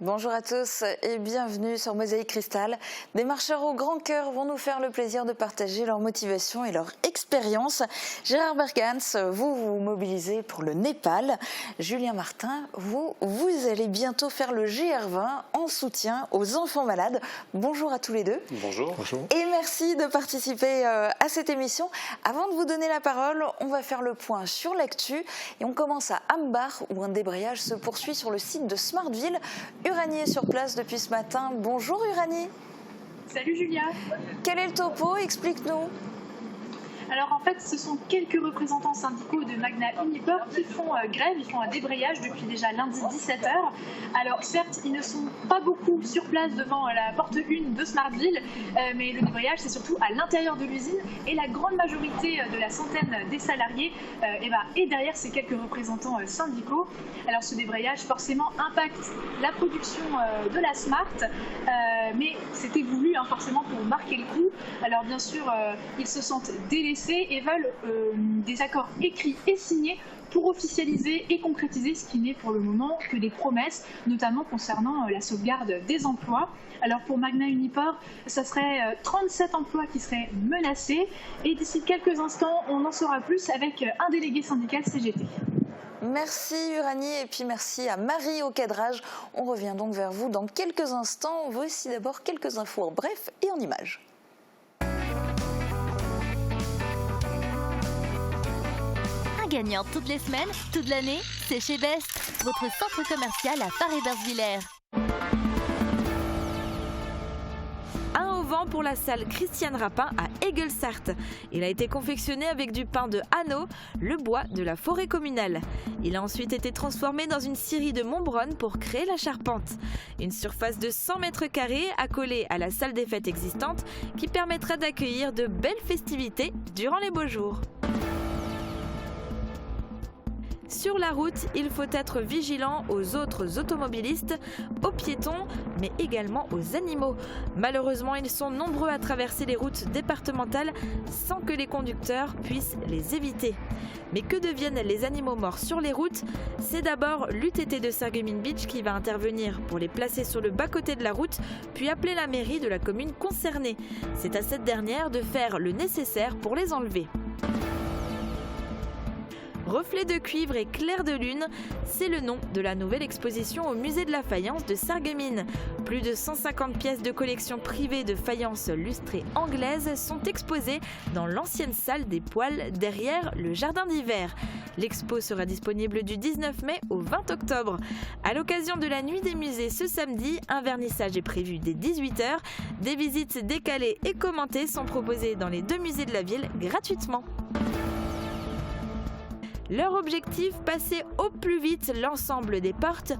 Bonjour à tous et bienvenue sur Mosaïque Cristal. Des marcheurs au grand cœur vont nous faire le plaisir de partager leur motivation et leur expérience. Gérard Bergans, vous vous mobilisez pour le Népal. Julien Martin, vous allez bientôt faire le GR20 en soutien aux enfants malades. Bonjour à tous les deux. Bonjour. Bonjour. Et merci de participer à cette émission. Avant de vous donner la parole, on va faire le point sur l'actu et on commence à Ambar où un débrayage se poursuit sur le site de Smartville. Uranie est sur place depuis ce matin. Bonjour Uranie. Salut Julia. Quel est le topo? Explique-nous. Alors en fait, ce sont quelques représentants syndicaux de Magna Unifor qui font grève, ils font un débrayage depuis déjà lundi 17h. Alors certes, ils ne sont pas beaucoup sur place devant la porte 1 de Smartville, mais le débrayage c'est surtout à l'intérieur de l'usine et la grande majorité de la centaine des salariés est derrière ces quelques représentants syndicaux. Alors ce débrayage forcément impacte la production de la Smart, mais c'était voulu forcément pour marquer le coup. Alors bien sûr, ils se sentent délaissés et veulent des accords écrits et signés pour officialiser et concrétiser ce qui n'est pour le moment que des promesses, notamment concernant la sauvegarde des emplois. Alors pour Magna Unifor, ça serait 37 emplois qui seraient menacés et d'ici quelques instants, on en saura plus avec un délégué syndical CGT. Merci Uranie et puis merci à Marie au cadrage. On revient donc vers vous dans quelques instants. Voici d'abord quelques infos en bref et en images. Gagnant toutes les semaines, toute l'année, c'est chez Best, votre centre commercial à Paris-Bersviller. Un au vent pour la salle Christiane Rapin à Egelsart. Il a été confectionné avec du pin de Hanau, le bois de la forêt communale. Il a ensuite été transformé dans une scierie de Montbronn pour créer la charpente. Une surface de 100 mètres carrés accolée à la salle des fêtes existante qui permettra d'accueillir de belles festivités durant les beaux jours. Sur la route, il faut être vigilant aux autres automobilistes, aux piétons, mais également aux animaux. Malheureusement, ils sont nombreux à traverser les routes départementales sans que les conducteurs puissent les éviter. Mais que deviennent les animaux morts sur les routes? C'est d'abord l'UTT de Sarreguemines Beach qui va intervenir pour les placer sur le bas-côté de la route, puis appeler la mairie de la commune concernée. C'est à cette dernière de faire le nécessaire pour les enlever. Reflets de cuivre et clair de lune, c'est le nom de la nouvelle exposition au musée de la faïence de Sarreguemines. Plus de 150 pièces de collection privée de faïence lustrée anglaise sont exposées dans l'ancienne salle des poêles derrière le jardin d'hiver. L'expo sera disponible du 19 mai au 20 octobre. À l'occasion de la nuit des musées ce samedi, un vernissage est prévu dès 18h. Des visites décalées et commentées sont proposées dans les deux musées de la ville gratuitement. Leur objectif, passer au plus vite l'ensemble des portes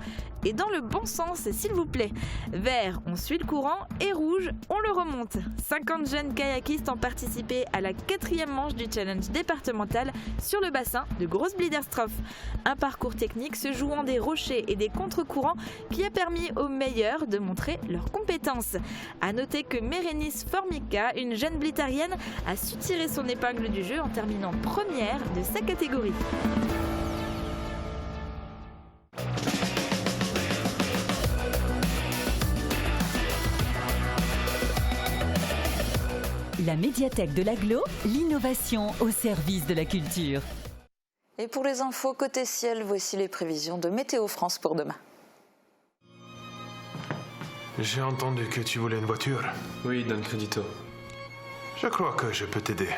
et dans le bon sens s'il vous plaît. Vert, on suit le courant et rouge, on le remonte. 50 jeunes kayakistes ont participé à la 4e manche du challenge départemental sur le bassin de Grosse-Bliederstroff. Un parcours technique se jouant des rochers et des contre-courants qui a permis aux meilleurs de montrer leurs compétences. A noter que Mérénice Formica, une jeune blitarienne, a su tirer son épingle du jeu en terminant première de sa catégorie. La médiathèque de l'Agglo, l'innovation au service de la culture. Et pour les infos côté ciel, voici les prévisions de Météo France pour demain. J'ai entendu que tu voulais une voiture. Oui, Don Credito. Je crois que je peux t'aider.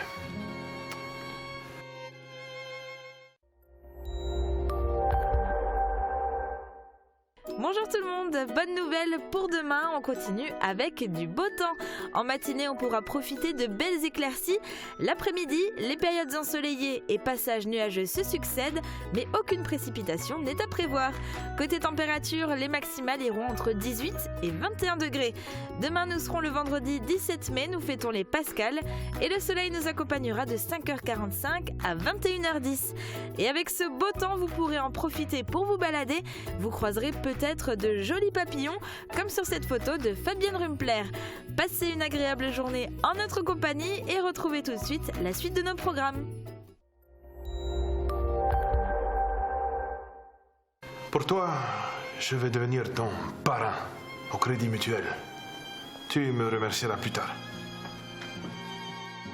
Bonjour tout le monde, bonne nouvelle pour demain, on continue avec du beau temps. En matinée, on pourra profiter de belles éclaircies. L'après-midi, les périodes ensoleillées et passages nuageux se succèdent, mais aucune précipitation n'est à prévoir. Côté température, les maximales iront entre 18 et 21 degrés. Demain, nous serons le vendredi 17 mai, nous fêtons les Pascales et le soleil nous accompagnera de 5h45 à 21h10. Et avec ce beau temps, vous pourrez en profiter pour vous balader. Vous croiserez peut-être de jolis papillons comme sur cette photo de Fabienne Rumpler. Passez une agréable journée en notre compagnie et retrouvez tout de suite la suite de nos programmes. Pour toi, je vais devenir ton parrain au Crédit Mutuel. Tu me remercieras plus tard.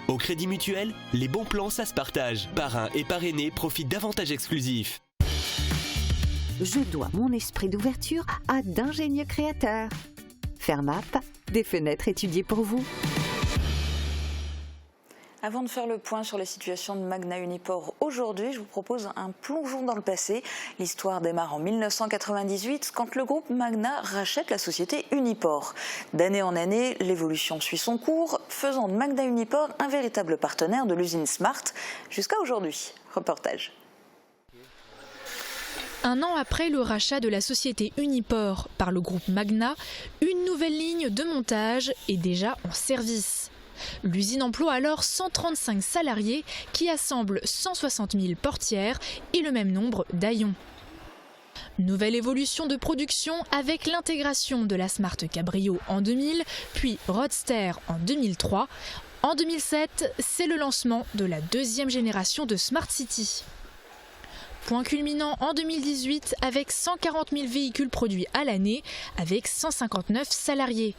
Au Crédit Mutuel, les bons plans, ça se partage. Parrain et parrainé profitent d'avantages exclusifs. Je dois mon esprit d'ouverture à d'ingénieux créateurs. Fermap, des fenêtres étudiées pour vous. Avant de faire le point sur la situation de Magna Uniport aujourd'hui, je vous propose un plongeon dans le passé. L'histoire démarre en 1998 quand le groupe Magna rachète la société Uniport. D'année en année, l'évolution suit son cours, faisant de Magna Uniport un véritable partenaire de l'usine Smart jusqu'à aujourd'hui. Reportage. Un an après le rachat de la société Uniport par le groupe Magna, une nouvelle ligne de montage est déjà en service. L'usine emploie alors 135 salariés qui assemblent 160 000 portières et le même nombre d'haillons. Nouvelle évolution de production avec l'intégration de la Smart Cabrio en 2000, puis Roadster en 2003. En 2007, c'est le lancement de la deuxième génération de Smart City. Point culminant en 2018 avec 140 000 véhicules produits à l'année avec 159 salariés.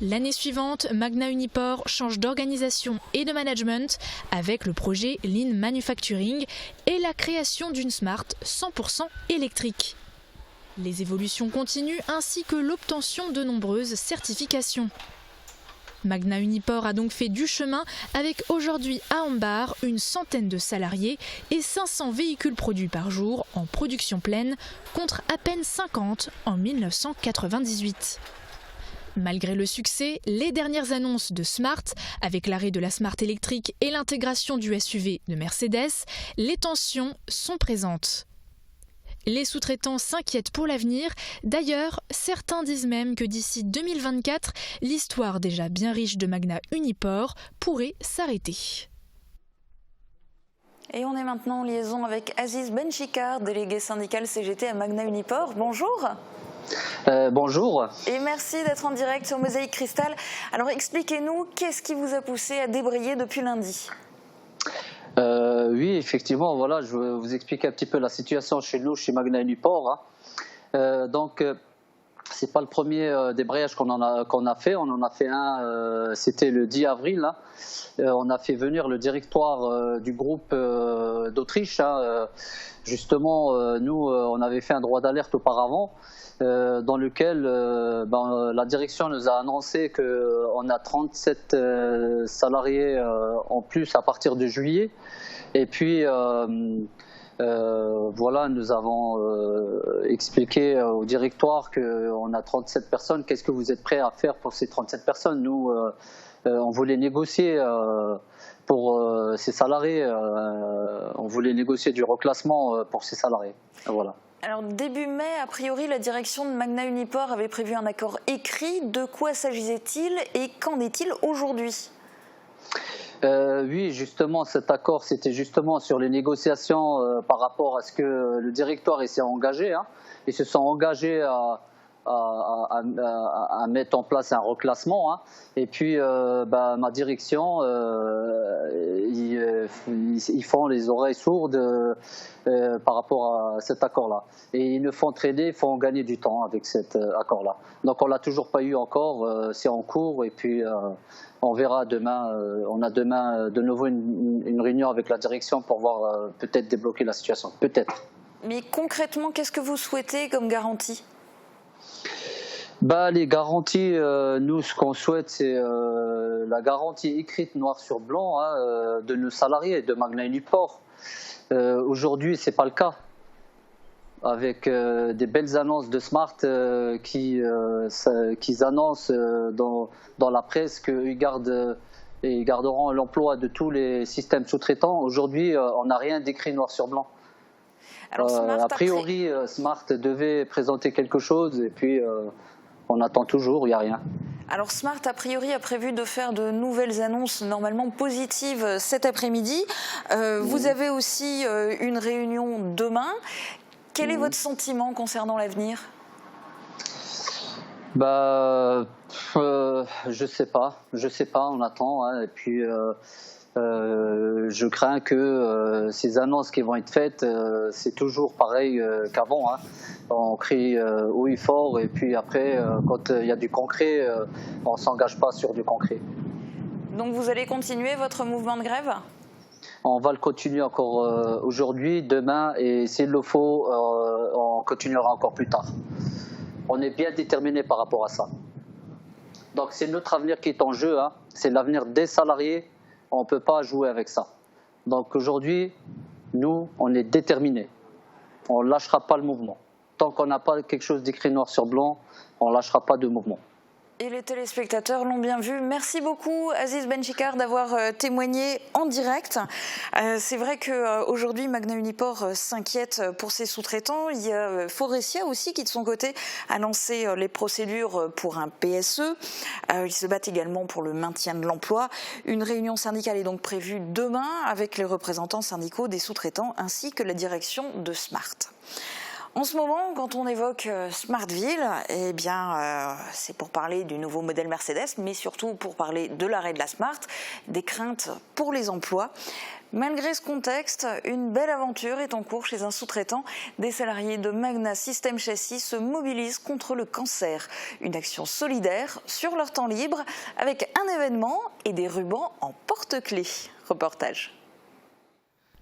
L'année suivante, Magna Uniport change d'organisation et de management avec le projet Lean Manufacturing et la création d'une Smart 100% électrique. Les évolutions continuent ainsi que l'obtention de nombreuses certifications. Magna Uniport a donc fait du chemin avec aujourd'hui à Ambar une centaine de salariés et 500 véhicules produits par jour en production pleine contre à peine 50 en 1998. Malgré le succès, les dernières annonces de Smart, avec l'arrêt de la Smart électrique et l'intégration du SUV de Mercedes, les tensions sont présentes. Les sous-traitants s'inquiètent pour l'avenir. D'ailleurs, certains disent même que d'ici 2024, l'histoire déjà bien riche de Magna Uniport pourrait s'arrêter. Et on est maintenant en liaison avec Aziz Benchikar, délégué syndical CGT à Magna Uniport. Bonjour. Bonjour. Et merci d'être en direct sur Mosaïque Cristal. Alors expliquez-nous, qu'est-ce qui vous a poussé à débrayer depuis lundi ? Oui, effectivement, voilà, je vais vous expliquer un petit peu la situation chez nous, chez Magna Uniport. C'est pas le premier débrayage qu'on a fait. On en a fait un, c'était le 10 avril. On a fait venir le directoire du groupe d'Autriche. Justement, nous, on avait fait un droit d'alerte auparavant. Dans lequel la direction nous a annoncé qu'on a 37 salariés en plus à partir de juillet. Et puis, voilà, nous avons expliqué au directoire qu'on a 37 personnes. Qu'est-ce que vous êtes prêts à faire pour ces 37 personnes ? Nous, on voulait négocier pour ces salariés. On voulait négocier du reclassement pour ces salariés. Voilà. Alors début mai, a priori, la direction de Magna Uniport avait prévu un accord écrit. De quoi s'agissait-il et qu'en est-il aujourd'hui ? Oui, justement, cet accord, c'était justement sur les négociations par rapport à ce que le directoire s'est engagé. Ils se sont engagés à mettre en place un reclassement. Et puis, ma direction, ils font les oreilles sourdes par rapport à cet accord-là. Et ils nous font trader, ils font gagner du temps avec cet accord-là. Donc, on ne l'a toujours pas eu encore, c'est en cours. Et puis, on verra demain. On a demain de nouveau une réunion avec la direction pour voir peut-être débloquer la situation. Peut-être. Mais concrètement, qu'est-ce que vous souhaitez comme garantie ? Les garanties, nous, ce qu'on souhaite, c'est la garantie écrite noir sur blanc de nos salariés de Magna Uniport. Aujourd'hui, c'est pas le cas. Avec des belles annonces de Smart qui annoncent dans la presse qu'ils garderont l'emploi de tous les systèmes sous-traitants. Aujourd'hui, on n'a rien d'écrit noir sur blanc. Alors, Smart, a priori, Smart devait présenter quelque chose et puis on attend toujours, il n'y a rien. Alors Smart, a priori, a prévu de faire de nouvelles annonces normalement positives cet après-midi. Vous avez aussi une réunion demain. Quel est votre sentiment concernant l'avenir ? Je sais pas, on attend. Et puis je crains que ces annonces qui vont être faites, c'est toujours pareil qu'avant. On crie oui fort, et puis après, quand il y a du concret, on ne s'engage pas sur du concret. Donc vous allez continuer votre mouvement de grève ? On va le continuer encore aujourd'hui, demain, et s'il le faut, on continuera encore plus tard. On est bien déterminés par rapport à ça. Donc c'est notre avenir qui est en jeu, hein. C'est l'avenir des salariés, on ne peut pas jouer avec ça. Donc aujourd'hui, nous, on est déterminés. On ne lâchera pas le mouvement. Tant qu'on n'a pas quelque chose d'écrit noir sur blanc, on ne lâchera pas de mouvement. Et les téléspectateurs l'ont bien vu. Merci beaucoup Aziz Benchikar d'avoir témoigné en direct. C'est vrai qu'aujourd'hui Magna Uniport s'inquiète pour ses sous-traitants. Il y a Forestia aussi qui de son côté a lancé les procédures pour un PSE. Ils se battent également pour le maintien de l'emploi. Une réunion syndicale est donc prévue demain avec les représentants syndicaux des sous-traitants ainsi que la direction de Smart. En ce moment, quand on évoque Smartville, eh bien, c'est pour parler du nouveau modèle Mercedes, mais surtout pour parler de l'arrêt de la Smart, des craintes pour les emplois. Malgré ce contexte, une belle aventure est en cours chez un sous-traitant. Des salariés de Magna System Chassis se mobilisent contre le cancer. Une action solidaire sur leur temps libre avec un événement et des rubans en porte-clés. Reportage.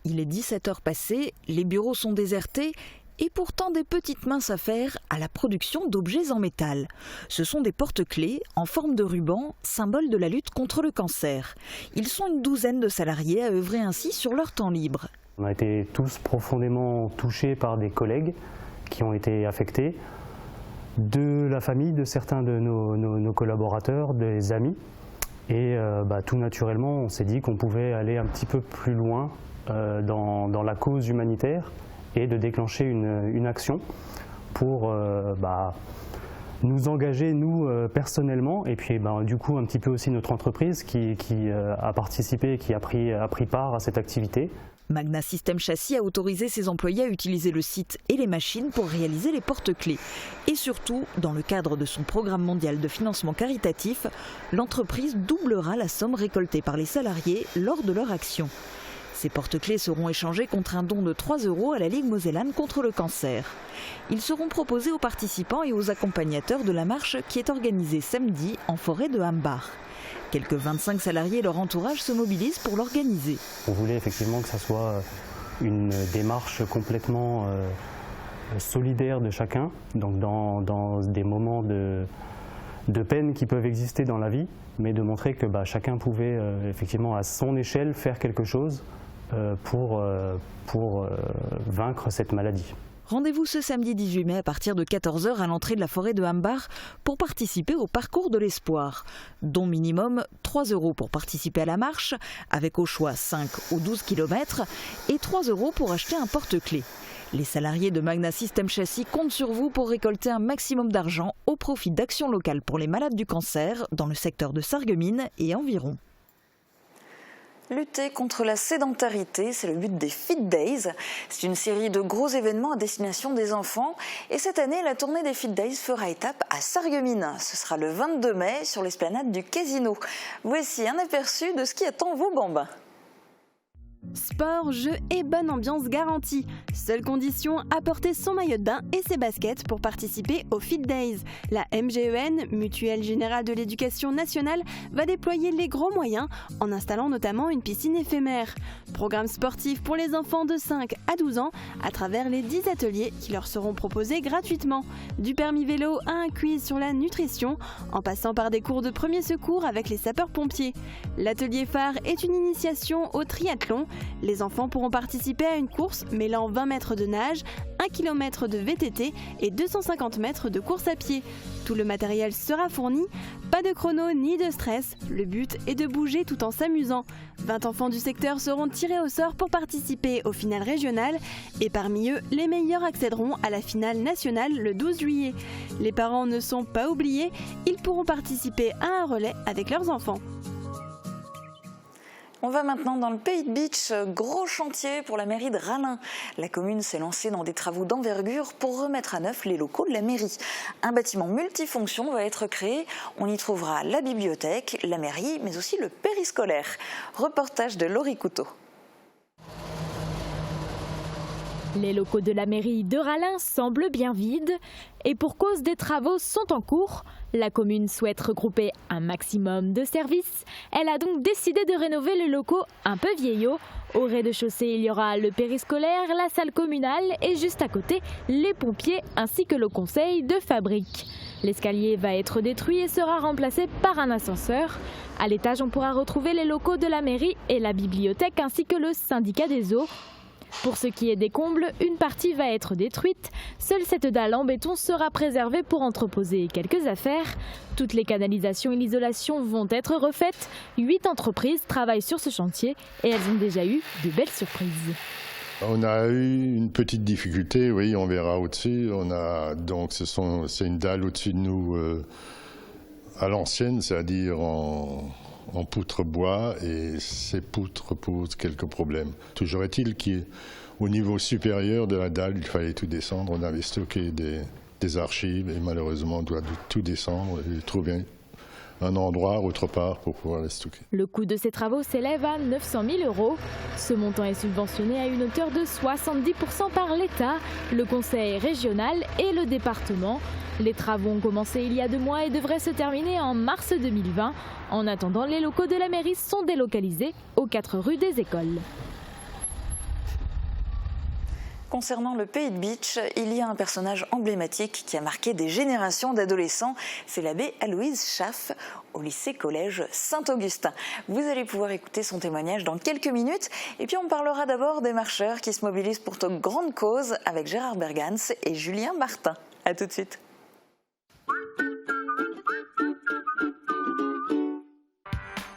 Il est 17h passées, les bureaux sont désertés. Et pourtant des petites mains s'affairent à la production d'objets en métal. Ce sont des porte-clés en forme de ruban, symbole de la lutte contre le cancer. Ils sont une douzaine de salariés à œuvrer ainsi sur leur temps libre. On a été tous profondément touchés par des collègues qui ont été affectés, de la famille de certains de nos collaborateurs, des amis. Et tout naturellement, on s'est dit qu'on pouvait aller un petit peu plus loin dans la cause humanitaire et de déclencher une action pour nous engager, nous, personnellement, et puis du coup un petit peu aussi notre entreprise qui a participé et qui a pris part à cette activité. Magna System Chassis a autorisé ses employés à utiliser le site et les machines pour réaliser les porte-clés. Et surtout, dans le cadre de son programme mondial de financement caritatif, l'entreprise doublera la somme récoltée par les salariés lors de leur action. Ces porte-clés seront échangés contre un don de 3 € à la Ligue Mosellane contre le cancer. Ils seront proposés aux participants et aux accompagnateurs de la marche qui est organisée samedi en forêt de Hambach. Quelques 25 salariés et leur entourage se mobilisent pour l'organiser. On voulait effectivement que ça soit une démarche complètement solidaire de chacun, donc dans des moments de peine qui peuvent exister dans la vie, mais de montrer que chacun pouvait effectivement à son échelle faire quelque chose pour vaincre cette maladie. Rendez-vous ce samedi 18 mai à partir de 14h à l'entrée de la forêt de Hambach pour participer au parcours de l'espoir. Don minimum 3 € pour participer à la marche, avec au choix 5 ou 12 km, et 3 € pour acheter un porte-clés. Les salariés de Magna System Chassis comptent sur vous pour récolter un maximum d'argent au profit d'actions locales pour les malades du cancer dans le secteur de Sarreguemines et environ. Lutter contre la sédentarité, c'est le but des Fit Days. C'est une série de gros événements à destination des enfants. Et cette année, la tournée des Fit Days fera étape à Sarreguemines. Ce sera le 22 mai sur l'esplanade du Casino. Voici un aperçu de ce qui attend vos bambins. Sport, jeux et bonne ambiance garantie. Seule condition, apporter son maillot de bain et ses baskets pour participer aux Fit Days. La MGEN, Mutuelle Générale de l'Éducation Nationale, va déployer les gros moyens en installant notamment une piscine éphémère. Programme sportif pour les enfants de 5 à 12 ans à travers les 10 ateliers qui leur seront proposés gratuitement. Du permis vélo à un quiz sur la nutrition, en passant par des cours de premier secours avec les sapeurs-pompiers. L'atelier phare est une initiation au triathlon. Les enfants pourront participer à une course mêlant 20 mètres de nage, 1 km de VTT et 250 mètres de course à pied. Tout le matériel sera fourni, pas de chrono ni de stress, le but est de bouger tout en s'amusant. 20 enfants du secteur seront tirés au sort pour participer aux finales régionales et parmi eux, les meilleurs accéderont à la finale nationale le 12 juillet. Les parents ne sont pas oubliés, ils pourront participer à un relais avec leurs enfants. On va maintenant dans le Pays de Bitche, gros chantier pour la mairie de Rallin. La commune s'est lancée dans des travaux d'envergure pour remettre à neuf les locaux de la mairie. Un bâtiment multifonction va être créé. On y trouvera la bibliothèque, la mairie, mais aussi le périscolaire. Reportage de Laurie Couteau. Les locaux de la mairie de Rallin semblent bien vides et pour cause des travaux sont en cours. La commune souhaite regrouper un maximum de services. Elle a donc décidé de rénover les locaux un peu vieillots. Au rez-de-chaussée, il y aura le périscolaire, la salle communale et juste à côté, les pompiers ainsi que le conseil de fabrique. L'escalier va être détruit et sera remplacé par un ascenseur. À l'étage, on pourra retrouver les locaux de la mairie et la bibliothèque ainsi que le syndicat des eaux. Pour ce qui est des combles, une partie va être détruite. Seule cette dalle en béton sera préservée pour entreposer quelques affaires. Toutes les canalisations et l'isolation vont être refaites. 8 entreprises travaillent sur ce chantier et elles ont déjà eu de belles surprises. On a eu une petite difficulté, oui, on verra au-dessus. C'est une dalle au-dessus de nous à l'ancienne, c'est-à-dire en poutre bois, et ces poutres posent quelques problèmes. Toujours est-il qu'au niveau supérieur de la dalle, il fallait tout descendre. On avait stocké des archives et malheureusement on doit tout descendre et trouver un endroit autre part pour pouvoir les stocker. Le coût de ces travaux s'élève à 900 000 €. Ce montant est subventionné à une hauteur de 70% par l'État, le conseil régional et le département. Les travaux ont commencé il y a 2 mois et devraient se terminer en mars 2020. En attendant, les locaux de la mairie sont délocalisés aux 4 rues des écoles. Concernant le Pays de Bitche, il y a un personnage emblématique qui a marqué des générations d'adolescents. C'est l'abbé Aloïse Schaff au lycée-collège Saint-Augustin. Vous allez pouvoir écouter son témoignage dans quelques minutes. Et puis on parlera d'abord des marcheurs qui se mobilisent pour de grandes causes avec Gérard Bergans et Julien Martin. A tout de suite.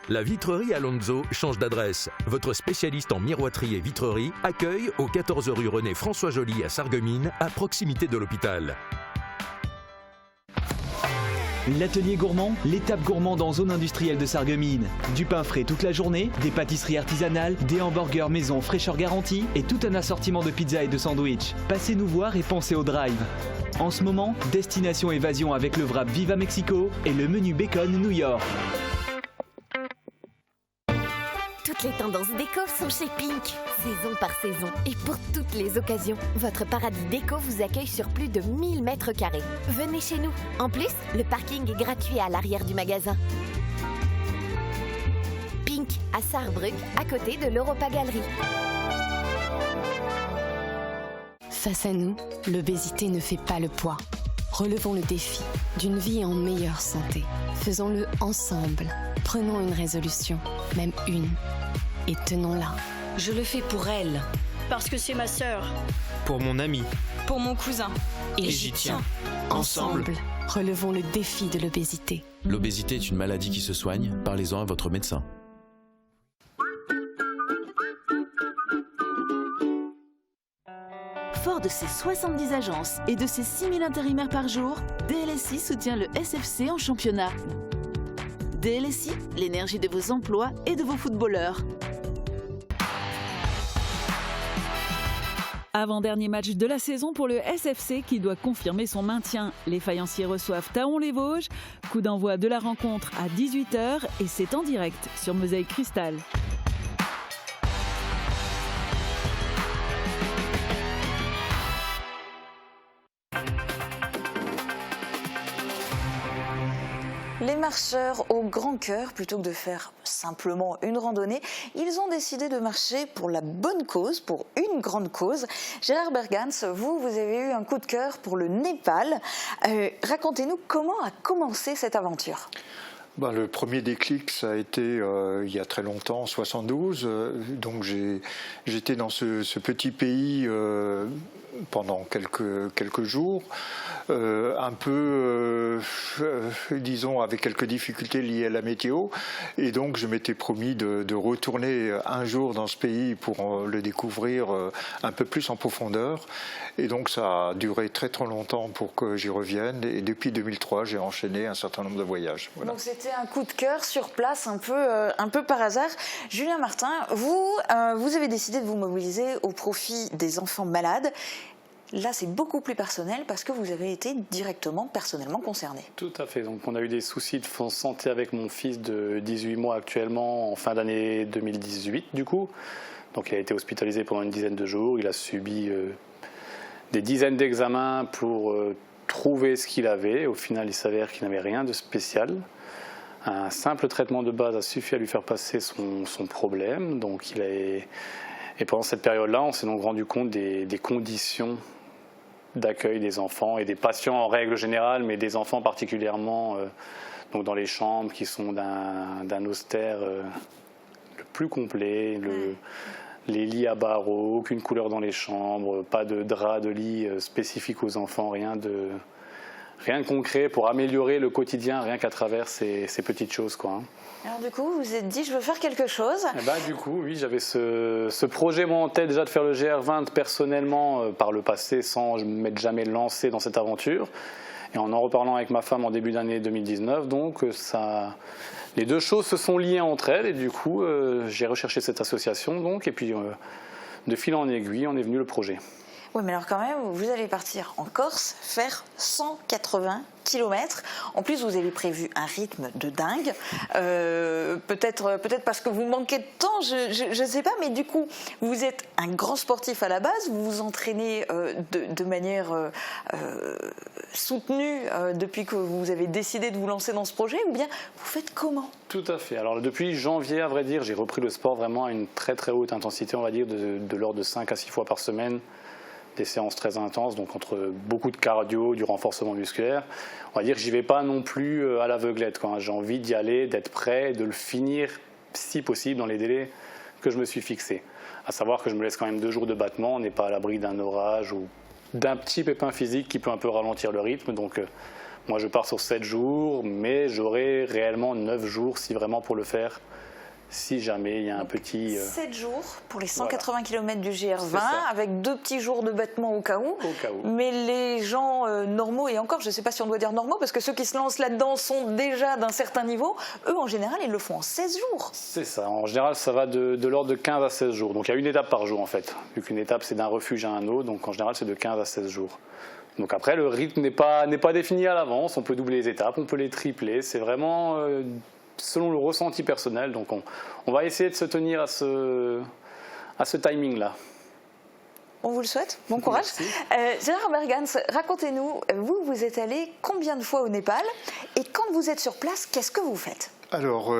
La vitrerie Alonso change d'adresse. Votre spécialiste en miroiterie et vitrerie accueille au 14 rue René François Joly à Sarreguemines, à proximité de l'hôpital. L'atelier gourmand, l'étape gourmande en zone industrielle de Sarreguemines. Du pain frais toute la journée, des pâtisseries artisanales, des hamburgers maison fraîcheur garantie et tout un assortiment de pizzas et de sandwichs. Passez nous voir et pensez au drive. En ce moment, destination évasion avec le wrap Viva Mexico et le menu bacon New York. Toutes les tendances déco sont chez Pink, saison par saison. Et pour toutes les occasions, votre paradis déco vous accueille sur plus de 1000 mètres carrés. Venez chez nous. En plus, le parking est gratuit à l'arrière du magasin. Pink, à Sarrebruck, à côté de l'Europa Galerie. Face à nous, l'obésité ne fait pas le poids. Relevons le défi d'une vie en meilleure santé. Faisons-le ensemble. Prenons une résolution, même une, et tenons-la. Je le fais pour elle. Parce que c'est ma sœur. Pour mon ami. Pour mon cousin. Et j'y tiens. Ensemble, relevons le défi de l'obésité. L'obésité est une maladie qui se soigne. Parlez-en à votre médecin. Fort de ses 70 agences et de ses 6000 intérimaires par jour, DLSI soutient le SFC en championnat. DLSI, l'énergie de vos emplois et de vos footballeurs. Avant-dernier match de la saison pour le SFC qui doit confirmer son maintien. Les faïenciers reçoivent Thaon-les-Vosges. Coup d'envoi de la rencontre à 18 h et c'est en direct sur Mosaïque Cristal. Les marcheurs au grand cœur, plutôt que de faire simplement une randonnée, ils ont décidé de marcher pour la bonne cause, pour une grande cause. Gérard Bergans, vous avez eu un coup de cœur pour le Népal. Racontez-nous comment a commencé cette aventure. Le premier déclic, ça a été il y a très longtemps, en 72. Donc j'étais dans ce petit pays pendant quelques jours, un peu, disons, avec quelques difficultés liées à la météo. Et donc je m'étais promis de retourner un jour dans ce pays pour le découvrir un peu plus en profondeur. Et donc ça a duré très longtemps pour que j'y revienne. Et depuis 2003, j'ai enchaîné un certain nombre de voyages. Voilà. Donc c'était un coup de cœur sur place, un peu par hasard. Julien Martin, vous avez décidé de vous mobiliser au profit des enfants malades. Là, c'est beaucoup plus personnel parce que vous avez été personnellement concerné. Tout à fait. Donc, on a eu des soucis de santé avec mon fils de 18 mois actuellement en fin d'année 2018, du coup. Donc il a été hospitalisé pendant une dizaine de jours, il a subi des dizaines d'examens pour trouver ce qu'il avait. Au final, il s'avère qu'il n'avait rien de spécial. Un simple traitement de base a suffi à lui faire passer son problème. Donc et pendant cette période-là, on s'est donc rendu compte des conditions d'accueil des enfants et des patients en règle générale, mais des enfants particulièrement donc dans les chambres qui sont d'un austère le plus complet, les lits à barreaux, aucune couleur dans les chambres, pas de drap de lit spécifique aux enfants, rien de concret pour améliorer le quotidien, rien qu'à travers ces petites choses, quoi. Alors du coup, vous vous êtes dit, je veux faire quelque chose. Du coup, oui, j'avais ce projet moi en tête déjà de faire le GR20 personnellement par le passé, sans m'être jamais lancé dans cette aventure. Et en reparlant avec ma femme en début d'année 2019, donc les deux choses se sont liées entre elles. Et du coup, j'ai recherché cette association, donc, et puis de fil en aiguille, on est venu le projet. Oui, mais alors quand même, vous allez partir en Corse, faire 180 km. En plus, vous avez prévu un rythme de dingue. Peut-être parce que vous manquez de temps, je ne sais pas, mais du coup, vous êtes un grand sportif à la base, vous vous entraînez de manière soutenue depuis que vous avez décidé de vous lancer dans ce projet, ou bien vous faites comment? Tout à fait. Alors depuis janvier, à vrai dire, j'ai repris le sport vraiment à une très très haute intensité, on va dire de l'ordre de 5 à 6 fois par semaine. Des séances très intenses, donc entre beaucoup de cardio, du renforcement musculaire. On va dire que j'y vais pas non plus à l'aveuglette, quoi. J'ai envie d'y aller, d'être prêt, de le finir si possible dans les délais que je me suis fixés. À savoir que je me laisse quand même 2 jours de battement, on n'est pas à l'abri d'un orage ou d'un petit pépin physique qui peut un peu ralentir le rythme. Donc moi je pars sur 7 jours, mais j'aurai réellement 9 jours si vraiment pour le faire. Si jamais il y a un petit... 7 jours pour les 180 km du GR20, avec 2 petits jours de battement au cas où. Mais les gens normaux, et encore, je ne sais pas si on doit dire normaux, parce que ceux qui se lancent là-dedans sont déjà d'un certain niveau, eux, en général, ils le font en 16 jours. C'est ça. En général, ça va de l'ordre de 15 à 16 jours. Donc il y a une étape par jour, en fait. Vu qu'une étape, c'est d'un refuge à un autre, donc en général, c'est de 15 à 16 jours. Donc après, le rythme n'est pas défini à l'avance. On peut doubler les étapes, on peut les tripler. C'est vraiment... selon le ressenti personnel, donc on va essayer de se tenir à ce timing-là. On vous le souhaite, bon courage. Gérard Bergans, racontez-nous, vous êtes allé combien de fois au Népal et quand vous êtes sur place, qu'est-ce que vous faites ? Alors,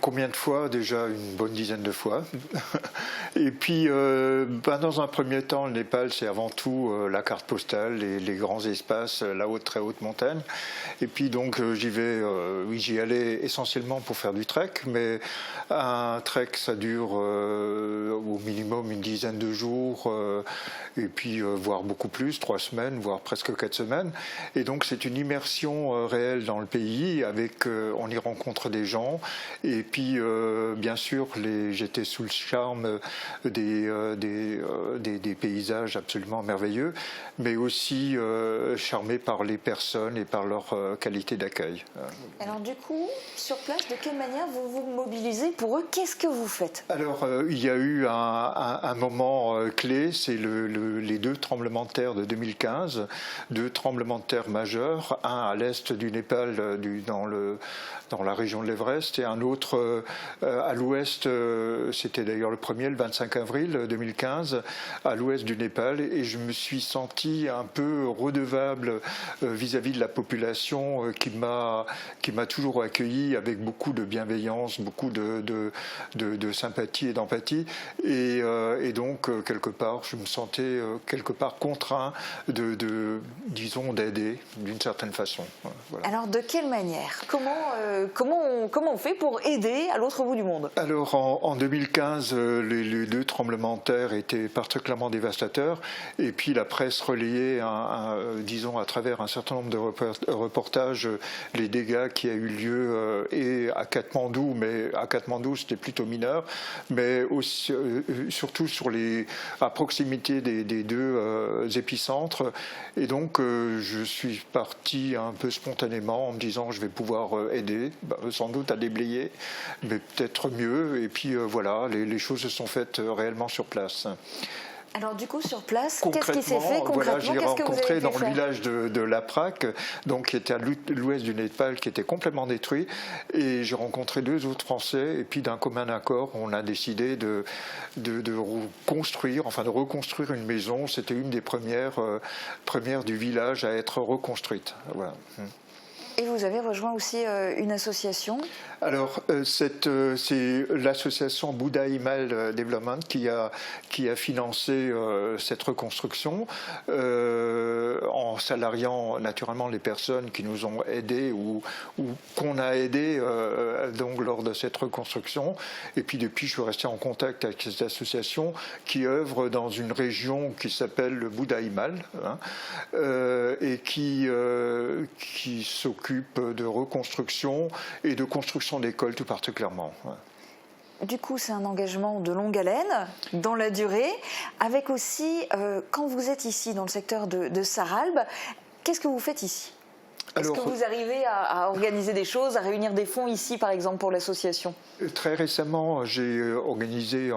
combien de fois? Déjà une bonne dizaine de fois. Et puis, dans un premier temps, le Népal, c'est avant tout la carte postale, les grands espaces, la très haute montagne. Et puis, donc, j'y allais essentiellement pour faire du trek, mais un trek, ça dure au minimum une dizaine de jours, et puis voire beaucoup plus, 3 semaines, voire presque 4 semaines. Et donc, c'est une immersion réelle dans le pays, on y rencontre des gens. Et puis, bien sûr, j'étais sous le charme des paysages absolument merveilleux, mais aussi charmé par les personnes et par leur qualité d'accueil. Alors du coup, sur place, de quelle manière vous vous mobilisez pour eux? Qu'est-ce que vous faites? Alors, il y a eu un moment clé, c'est les 2 tremblements de terre de 2015, 2 tremblements de terre majeurs, un à l'est du Népal, dans la région de l'Everest, et un autre à l'ouest, c'était d'ailleurs le premier, le 25 avril 2015, à l'ouest du Népal, et je me suis senti un peu redevable vis-à-vis de la population qui m'a toujours accueilli avec beaucoup de bienveillance, beaucoup de sympathie et d'empathie, et donc quelque part, je me sentais quelque part contraint disons, d'aider d'une certaine façon. Voilà. Alors de quelle manière? Comment on fait pour aider à l'autre bout du monde? Alors en 2015, les 2 tremblements de terre étaient particulièrement dévastateurs, et puis la presse relayait, disons, à travers un certain nombre de reportages, les dégâts qui a eu lieu et à Katmandou, mais à Katmandou c'était plutôt mineur, mais aussi, surtout à proximité des 2 épicentres. Et donc je suis parti un peu spontanément en me disant je vais pouvoir aider, sans doute à déblayer, mais peut-être mieux. Et puis voilà, les choses se sont faites réellement sur place. Alors du coup, sur place, qu'est-ce qui s'est fait concrètement? Voilà, j'ai Qu'est-ce que vous rencontré avez dans pu le faire? village de Laprak, donc qui était à l'ouest du Népal, qui était complètement détruit, et j'ai rencontré 2 autres Français, et puis d'un commun accord, on a décidé de reconstruire une maison. C'était une des premières du village à être reconstruite. Voilà. Et vous avez rejoint aussi une association? Alors, c'est l'association Buddha Himal Development qui a financé cette reconstruction en salariant naturellement les personnes qui nous ont aidés ou qu'on a aidés donc lors de cette reconstruction. Et puis depuis, je suis resté en contact avec cette association qui œuvre dans une région qui s'appelle le Buddha Himal et qui s'occupe de reconstruction et de construction d'écoles tout particulièrement. Du coup, c'est un engagement de longue haleine, dans la durée, avec aussi, quand vous êtes ici dans le secteur de Sarralbe, qu'est-ce que vous faites ici? Est-ce que vous arrivez à organiser des choses, à réunir des fonds ici, par exemple, pour l'association? Très récemment, j'ai organisé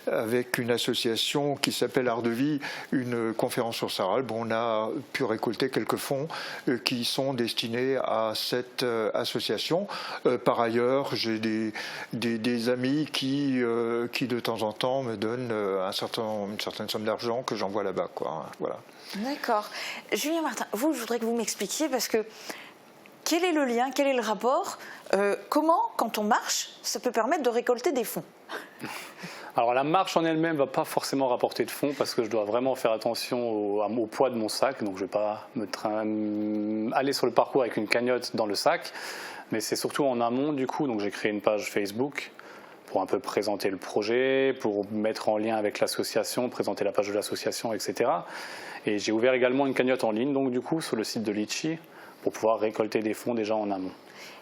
avec une association qui s'appelle Art de Vie une conférence sur Sarralbe. On a pu récolter quelques fonds qui sont destinés à cette association. Par ailleurs, j'ai des amis qui de temps en temps me donnent une certaine somme d'argent que j'envoie là-bas, quoi. Voilà. D'accord. Julien Martin, je voudrais que vous m'expliquiez, parce que quel est le lien, quel est le rapport, comment, quand on marche, ça peut permettre de récolter des fonds? Alors la marche en elle-même ne va pas forcément rapporter de fonds, parce que je dois vraiment faire attention au poids de mon sac, donc je ne vais pas aller sur le parcours avec une cagnotte dans le sac, mais c'est surtout en amont du coup, donc j'ai créé une page Facebook pour un peu présenter le projet, pour mettre en lien avec l'association, présenter la page de l'association, etc. Et j'ai ouvert également une cagnotte en ligne, donc du coup, sur le site de Litchi, pour pouvoir récolter des fonds déjà en amont.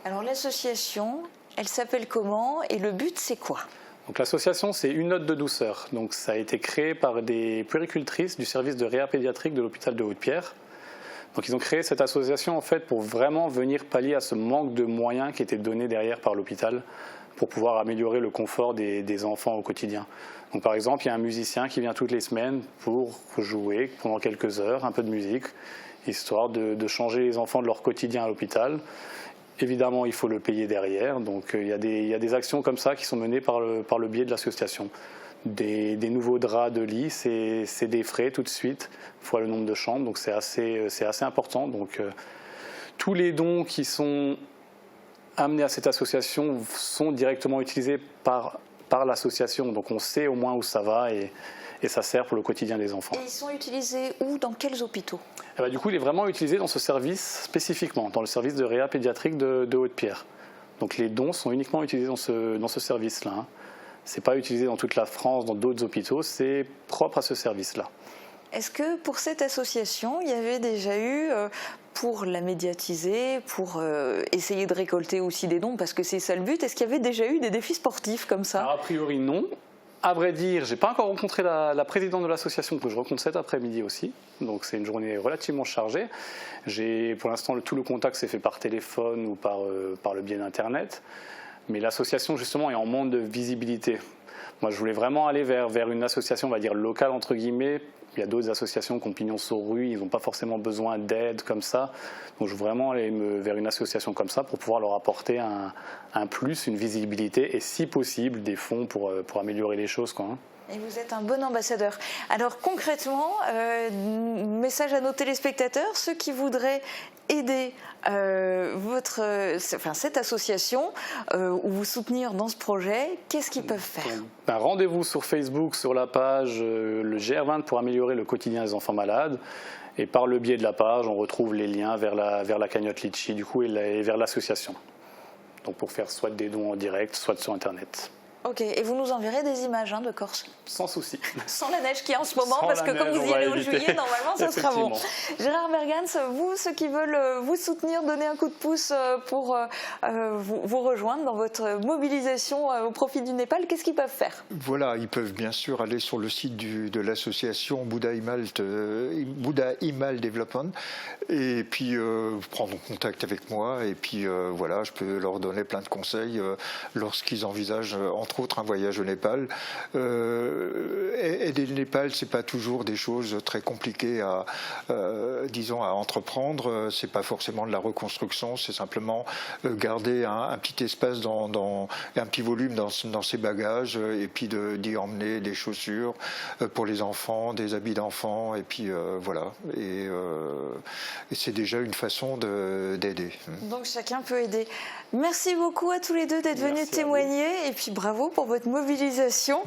Alors l'association, elle s'appelle comment et le but c'est quoi? Donc l'association, c'est Une Note de Douceur. Donc ça a été créé par des puéricultrices du service de réa pédiatrique de l'hôpital de Haute-Pierre. Donc ils ont créé cette association en fait pour vraiment venir pallier à ce manque de moyens qui était donné derrière par l'hôpital pour pouvoir améliorer le confort des enfants au quotidien. Donc par exemple, il y a un musicien qui vient toutes les semaines pour jouer pendant quelques heures, un peu de musique, histoire de changer les enfants de leur quotidien à l'hôpital. Évidemment, il faut le payer derrière. Donc il y a des actions comme ça qui sont menées par le biais de l'association. Des nouveaux draps de lit, c'est des frais tout de suite, fois le nombre de chambres, donc c'est assez important. Donc tous les dons qui sont amenés à cette association sont directement utilisés par l'association, donc on sait au moins où ça va et ça sert pour le quotidien des enfants. Et ils sont utilisés où, dans quels hôpitaux? Du coup, il est vraiment utilisé dans ce service spécifiquement, dans le service de réa pédiatrique de Haute-Pierre. Donc les dons sont uniquement utilisés dans ce service-là. Ce n'est pas utilisé dans toute la France, dans d'autres hôpitaux, c'est propre à ce service-là. Est-ce que pour cette association, il y avait déjà eu, pour la médiatiser, pour essayer de récolter aussi des dons, parce que c'est ça le but, est-ce qu'il y avait déjà eu des défis sportifs comme ça? Alors, a priori non. À vrai dire, je n'ai pas encore rencontré la présidente de l'association, que je rencontre cet après-midi aussi. Donc c'est une journée relativement chargée. Pour l'instant, tout le contact s'est fait par téléphone ou par le biais d'Internet. Mais l'association, justement, est en manque de visibilité. Moi, je voulais vraiment aller vers une association, on va dire, locale, entre guillemets. Il y a d'autres associations qui ont pignon sur rue, ils n'ont pas forcément besoin d'aide comme ça. Donc, je veux vraiment aller vers une association comme ça pour pouvoir leur apporter un plus, une visibilité et, si possible, des fonds pour améliorer les choses, quoi. Et vous êtes un bon ambassadeur. Alors concrètement, message à nos téléspectateurs, ceux qui voudraient aider cette association ou vous soutenir dans ce projet, qu'est-ce qu'ils peuvent faire? Rendez-vous sur Facebook, sur la page le GR20 pour améliorer le quotidien des enfants malades. Et par le biais de la page, on retrouve les liens vers la cagnotte Litchi du coup, et vers l'association. Donc pour faire soit des dons en direct, soit sur Internet. Ok, et vous nous enverrez des images de Corse? Sans souci. Sans la neige qui est en ce moment, parce que comme vous y allez au juillet, normalement ce sera bon. Gérard Bergans, vous, ceux qui veulent vous soutenir, donner un coup de pouce pour vous rejoindre dans votre mobilisation au profit du Népal, qu'est-ce qu'ils peuvent faire? Voilà, ils peuvent bien sûr aller sur le site de l'association Buddha Himal Development et puis prendre contact avec moi et puis voilà, je peux leur donner plein de conseils lorsqu'ils envisagent entre entre autres un voyage au Népal. Aider le Népal, c'est pas toujours des choses très compliquées à entreprendre. C'est pas forcément de la reconstruction, c'est simplement garder un petit espace et un petit volume dans ses bagages, et puis d'y emmener des chaussures pour les enfants, des habits d'enfants, et puis voilà. Et c'est déjà une façon d'aider. Donc chacun peut aider. Merci beaucoup à tous les deux d'être venus témoigner, et puis bravo pour votre mobilisation.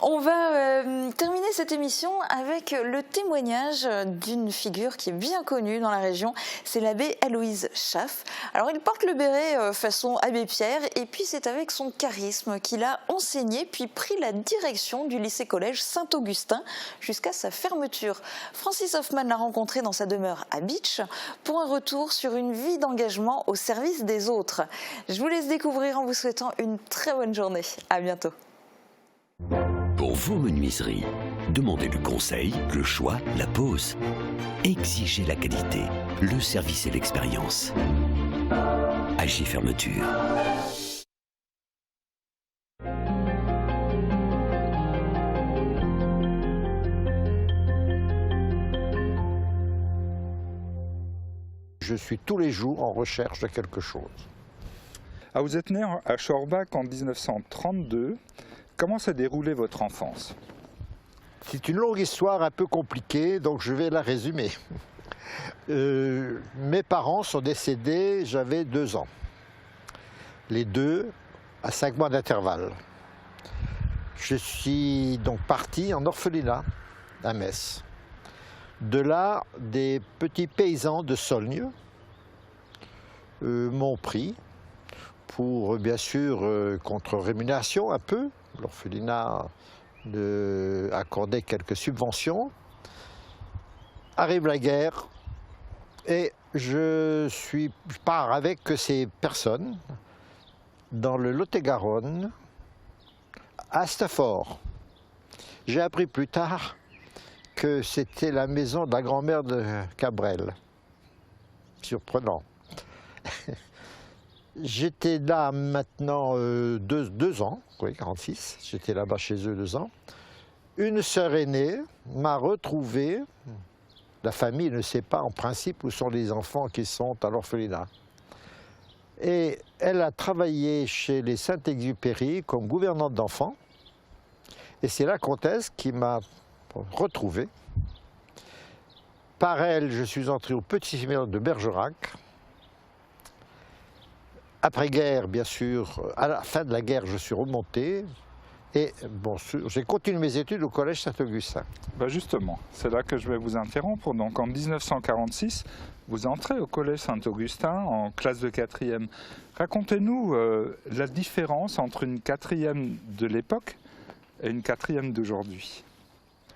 On va terminer cette émission avec le témoignage d'une figure qui est bien connue dans la région, c'est l'abbé Aloïse Schaff. Alors il porte le béret façon abbé Pierre, et puis c'est avec son charisme qu'il a enseigné puis pris la direction du lycée-collège Saint-Augustin jusqu'à sa fermeture. Francis Hoffman l'a rencontré dans sa demeure à Bitche pour un retour sur une vie d'engagement au service des autres. Je vous laisse découvrir en vous souhaitant une très bonne journée. À bientôt. Pour vos menuiseries, demandez le conseil, le choix, la pose. Exigez la qualité, le service et l'expérience. AG Fermeture. Je suis tous les jours en recherche de quelque chose. Ah, vous êtes né à Schorbach en 1932. Comment s'est déroulée votre enfance? C'est une longue histoire un peu compliquée, donc je vais la résumer. Mes parents sont décédés, j'avais 2 ans. Les deux à 5 mois d'intervalle. Je suis donc parti en orphelinat à Metz. De là, des petits paysans de Saulgne m'ont pris pour, bien sûr, contre rémunération un peu. L'orphelinat accordait quelques subventions. Arrive la guerre et je pars avec ces personnes dans le Lot-et-Garonne, à Stafford. J'ai appris plus tard que c'était la maison de la grand-mère de Cabrel. Surprenant. J'étais là maintenant 2 ans, oui, 46, j'étais là-bas chez eux 2 ans. Une sœur aînée m'a retrouvé, la famille ne sait pas en principe où sont les enfants qui sont à l'orphelinat. Et elle a travaillé chez les Saint-Exupéry comme gouvernante d'enfants. Et c'est la comtesse qui m'a retrouvé. Par elle, je suis entré au petit séminaire de Bergerac. Après-guerre, bien sûr, à la fin de la guerre, je suis remonté. Et bon, j'ai continué mes études au collège Saint-Augustin. Ben justement, c'est là que je vais vous interrompre. Donc en 1946, vous entrez au collège Saint-Augustin en classe de 4e. Racontez-nous la différence entre une 4e de l'époque et une 4e d'aujourd'hui.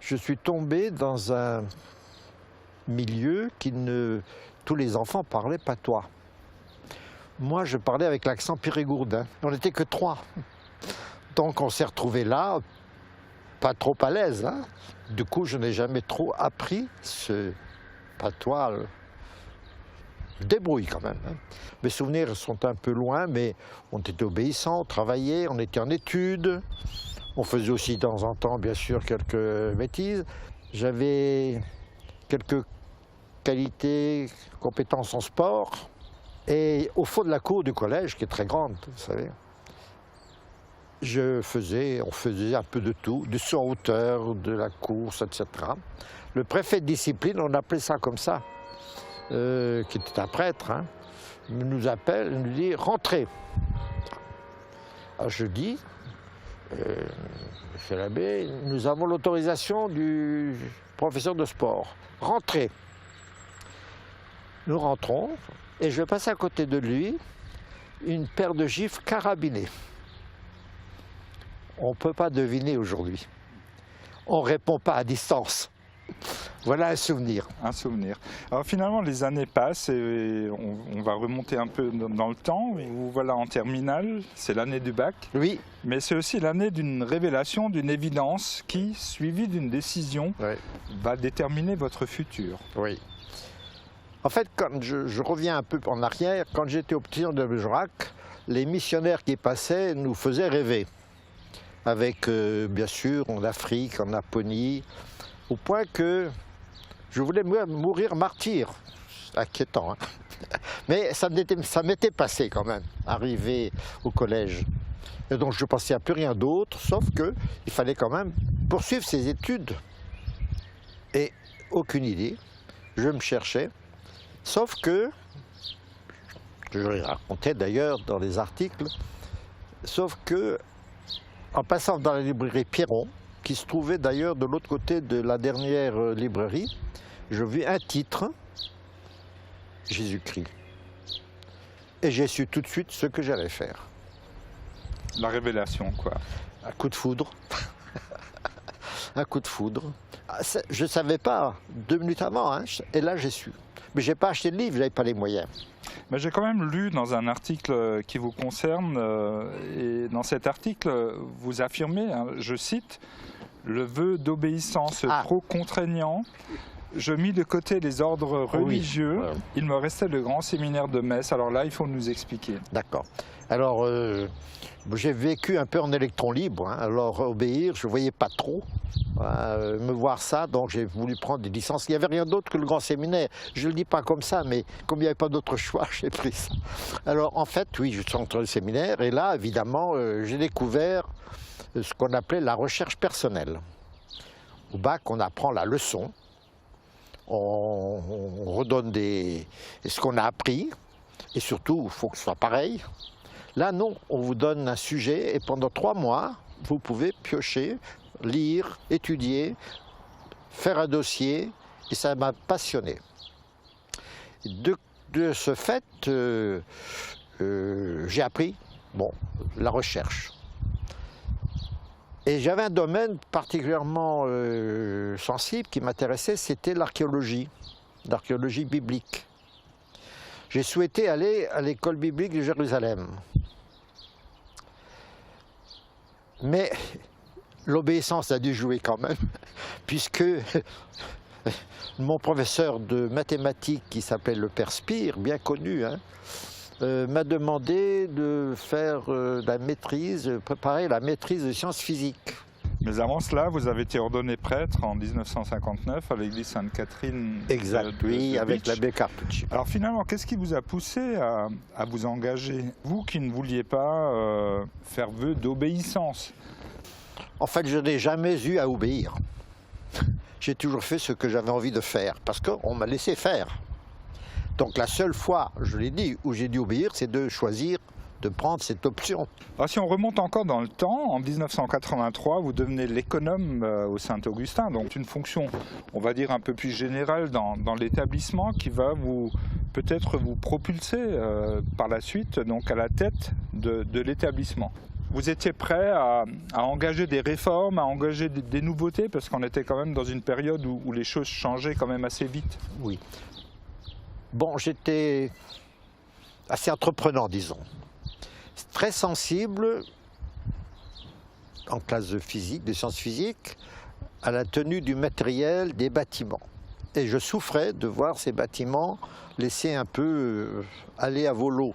Je suis tombé dans un milieu tous les enfants parlaient patois. Moi, je parlais avec l'accent périgourdin. On n'était que 3. Donc, on s'est retrouvés là, pas trop à l'aise. Hein. Du coup, je n'ai jamais trop appris ce patois. Je débrouille quand même. Hein. Mes souvenirs sont un peu loin, mais on était obéissants, on travaillait, on était en études. On faisait aussi de temps en temps, bien sûr, quelques bêtises. J'avais quelques qualités, compétences en sport. Et au fond de la cour du collège, qui est très grande, vous savez, on faisait un peu de tout, du saut en hauteur, de la course, etc. Le préfet de discipline, on appelait ça comme ça, qui était un prêtre, hein, nous appelle, nous dit « rentrez ». Alors je dis, monsieur l'abbé, nous avons l'autorisation du professeur de sport, rentrez. Nous rentrons. Et je passe à côté de lui une paire de gifles carabinées. On ne peut pas deviner aujourd'hui. On ne répond pas à distance. Voilà un souvenir. Un souvenir. Alors finalement, les années passent et on va remonter un peu dans le temps. Vous voilà en terminale, c'est l'année du bac. Oui. Mais c'est aussi l'année d'une révélation, d'une évidence qui, suivie d'une décision, va déterminer votre futur. Oui. En fait, quand je reviens un peu en arrière, quand j'étais au petit de Bergerac, les missionnaires qui passaient nous faisaient rêver. avec bien sûr en Afrique, en Laponie, au point que je voulais mourir martyr. C'est inquiétant, hein. Mais ça m'était passé quand même, arrivé au collège. Et donc je ne pensais à plus rien d'autre, sauf qu'il fallait quand même poursuivre ses études. Et aucune idée, je me cherchais, sauf que, je le racontais d'ailleurs dans les articles, sauf que, en passant dans la librairie Pierron, qui se trouvait d'ailleurs de l'autre côté de la dernière librairie, je vis un titre, Jésus-Christ. Et j'ai su tout de suite ce que j'allais faire. La révélation, quoi. Un coup de foudre. Un coup de foudre. Je ne savais pas 2 minutes avant, hein, et là j'ai su. Mais je n'ai pas acheté de livre, je n'avais pas les moyens. Mais j'ai quand même lu dans un article qui vous concerne, et dans cet article, vous affirmez, hein, je cite, « Le vœu d'obéissance trop contraignant, je mis de côté les ordres religieux, il me restait le grand séminaire de Metz. » Alors là, il faut nous expliquer. D'accord. Alors, j'ai vécu un peu en électron libre, hein. Alors obéir, je ne voyais pas trop me voir ça, donc j'ai voulu prendre des licences. Il n'y avait rien d'autre que le grand séminaire. Je ne le dis pas comme ça, mais comme il n'y avait pas d'autre choix, j'ai pris ça. Alors en fait, oui, je suis entré au séminaire, et là, évidemment, j'ai découvert ce qu'on appelait la recherche personnelle. Au bac, on apprend la leçon, on redonne ce qu'on a appris, et surtout, il faut que ce soit pareil. Là, non, on vous donne un sujet et pendant 3 mois, vous pouvez piocher, lire, étudier, faire un dossier, et ça m'a passionné. De ce fait, j'ai appris la recherche. Et j'avais un domaine particulièrement sensible qui m'intéressait, c'était l'archéologie biblique. J'ai souhaité aller à l'école biblique de Jérusalem. Mais l'obéissance a dû jouer quand même, puisque mon professeur de mathématiques, qui s'appelait le père Spire, bien connu, hein, m'a demandé de faire préparer la maîtrise de sciences physiques. Mais avant cela, vous avez été ordonné prêtre en 1959 à l'église Sainte-Catherine. Exact, oui, avec l'abbé Carpucci. Alors finalement, qu'est-ce qui vous a poussé à vous engager? Vous qui ne vouliez pas faire vœu d'obéissance. En fait, je n'ai jamais eu à obéir. J'ai toujours fait ce que j'avais envie de faire, parce qu'on m'a laissé faire. Donc la seule fois, je l'ai dit, où j'ai dû obéir, c'est de choisir de prendre cette option. Alors, si on remonte encore dans le temps, en 1983, vous devenez l'économe au Saint-Augustin, donc une fonction, on va dire, un peu plus générale dans l'établissement qui va peut-être vous propulser par la suite donc à la tête de l'établissement. Vous étiez prêt à engager des réformes, à engager des nouveautés, parce qu'on était quand même dans une période où les choses changeaient quand même assez vite. Oui. Bon, j'étais assez entreprenant, disons. Très sensible, en classe de physique, de sciences physiques, à la tenue du matériel des bâtiments. Et je souffrais de voir ces bâtiments laissés un peu aller à volo.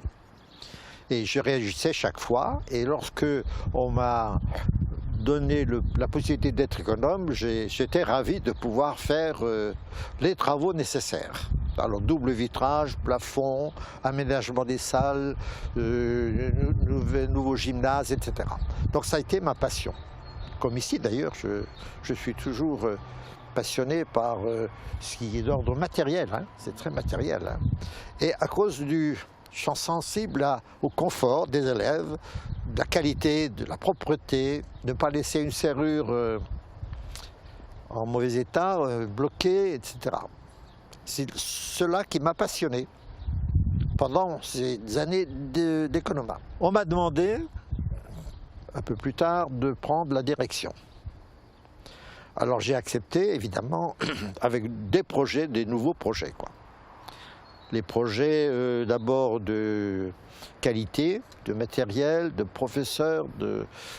Et je réagissais chaque fois, et lorsque on m'a donné la possibilité d'être économe, j'étais ravi de pouvoir faire les travaux nécessaires. Alors double vitrage, plafond, aménagement des salles, nouveau gymnase, etc. Donc ça a été ma passion. Comme ici d'ailleurs, je suis toujours passionné par ce qui est d'ordre matériel, hein. C'est très matériel. Hein. Et à cause je suis sensible au confort des élèves, de la qualité, de la propreté, de ne pas laisser une serrure en mauvais état, bloquée, etc. C'est cela qui m'a passionné pendant ces années d'économat. On m'a demandé, un peu plus tard, de prendre la direction. Alors j'ai accepté, évidemment, avec des nouveaux projets, quoi. Les projets d'abord de qualité, de matériel, de professeurs,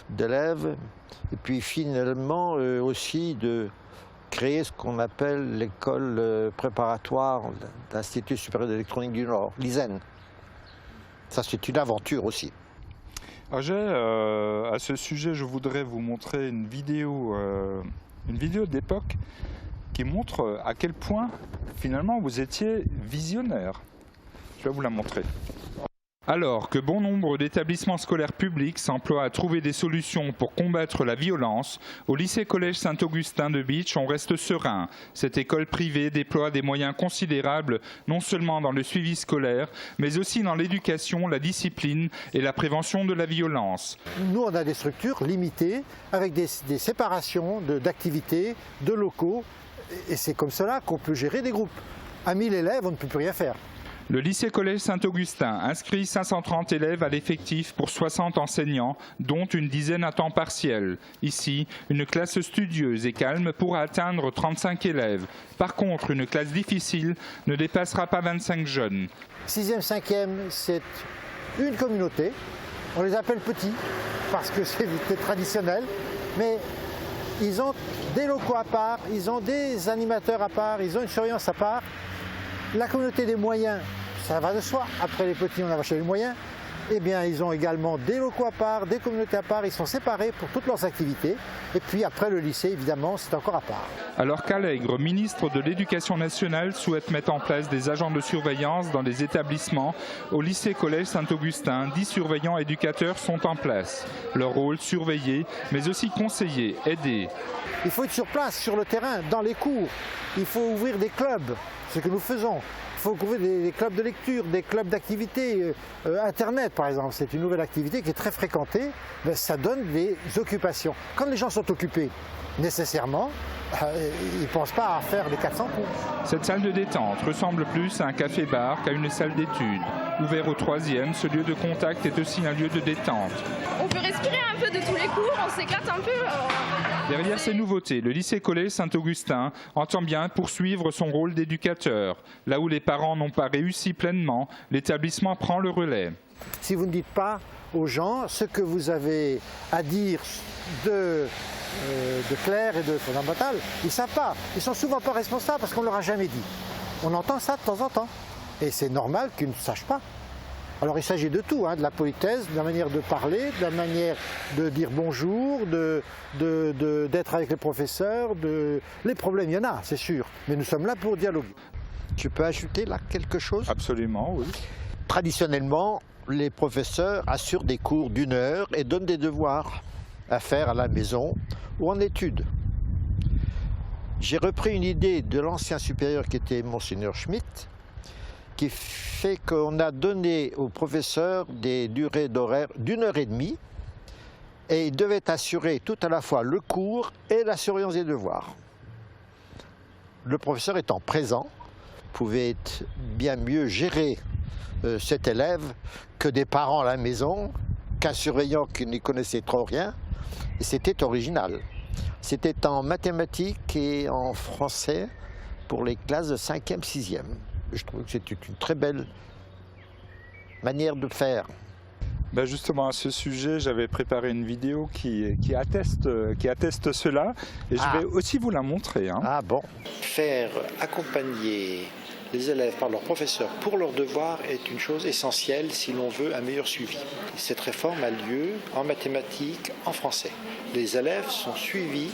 d'élèves, et puis finalement aussi de créer ce qu'on appelle l'école préparatoire d'Institut supérieur d'électronique du Nord, l'ISEN. Ça, c'est une aventure aussi. À ce sujet, je voudrais vous montrer une vidéo d'époque qui montre à quel point finalement vous étiez visionnaire. Je vais vous la montrer. Alors que bon nombre d'établissements scolaires publics s'emploient à trouver des solutions pour combattre la violence, au lycée-collège Saint-Augustin de Bitche, on reste serein. Cette école privée déploie des moyens considérables, non seulement dans le suivi scolaire, mais aussi dans l'éducation, la discipline et la prévention de la violence. Nous, on a des structures limitées, avec des séparations d'activités, de locaux, et c'est comme cela qu'on peut gérer des groupes. À 1000 élèves, on ne peut plus rien faire. Le lycée-collège Saint-Augustin inscrit 530 élèves à l'effectif pour 60 enseignants, dont une dizaine à temps partiel. Ici, une classe studieuse et calme pourra atteindre 35 élèves. Par contre, une classe difficile ne dépassera pas 25 jeunes. 6e, 5e, c'est une communauté. On les appelle petits, parce que c'est traditionnel, mais ils ont des locaux à part, ils ont des animateurs à part, ils ont une surveillance à part. La communauté des moyens, ça va de soi. Après les petits, on va chez les moyens. Eh bien, ils ont également des locaux à part, des communautés à part. Ils sont séparés pour toutes leurs activités. Et puis après, le lycée, évidemment, c'est encore à part. Alors qu'Allègre, ministre de l'Éducation nationale, souhaite mettre en place des agents de surveillance dans les établissements, au lycée-collège Saint-Augustin, 10 surveillants éducateurs sont en place. Leur rôle, surveiller, mais aussi conseiller, aider. Il faut être sur place, sur le terrain, dans les cours. Il faut ouvrir des clubs, ce que nous faisons. Il faut ouvrir des clubs de lecture, des clubs d'activité. Internet, par exemple, c'est une nouvelle activité qui est très fréquentée. Mais ça donne des occupations. Quand les gens sont occupés, nécessairement, ils ne pensent pas à faire les 400 coups. Cette salle de détente ressemble plus à un café-bar qu'à une salle d'études. Ouvert au 3e, ce lieu de contact est aussi un lieu de détente. On peut respirer un peu de tous les cours, on s'éclate un peu. Derrière ces nouveautés, le lycée-collège Saint-Augustin entend bien poursuivre son rôle d'éducateur. Là où les parents n'ont pas réussi pleinement, l'établissement prend le relais. Si vous ne dites pas aux gens ce que vous avez à dire de clair et de fondamental, ils ne savent pas. Ils ne sont souvent pas responsables parce qu'on ne leur a jamais dit. On entend ça de temps en temps. Et c'est normal qu'ils ne sachent pas. Alors il s'agit de tout, de la politesse, de la manière de parler, de la manière de dire bonjour, d'être avec les professeurs. Les problèmes, il y en a, c'est sûr. Mais nous sommes là pour dialoguer. Tu peux ajouter là quelque chose? Absolument, oui. Traditionnellement, les professeurs assurent des cours d'1 heure et donnent des devoirs à faire à la maison ou en études. J'ai repris une idée de l'ancien supérieur qui était Monseigneur Schmitt, qui fait qu'on a donné aux professeurs des durées d'horaire d'1 heure et demie et ils devaient assurer tout à la fois le cours et la surveillance des devoirs. Le professeur étant présent pouvait bien mieux gérer cet élève que des parents à la maison, qu'un surveillant qui n'y connaissait trop rien, et c'était original. C'était en mathématiques et en français pour les classes de 5e, 6e. Je trouve que c'était une très belle manière de faire. Ben justement, à ce sujet, j'avais préparé une vidéo qui atteste cela, et je vais aussi vous la montrer. Ah bon. Faire accompagner les élèves par leurs professeurs pour leurs devoirs est une chose essentielle si l'on veut un meilleur suivi. Cette réforme a lieu en mathématiques, en français. Les élèves sont suivis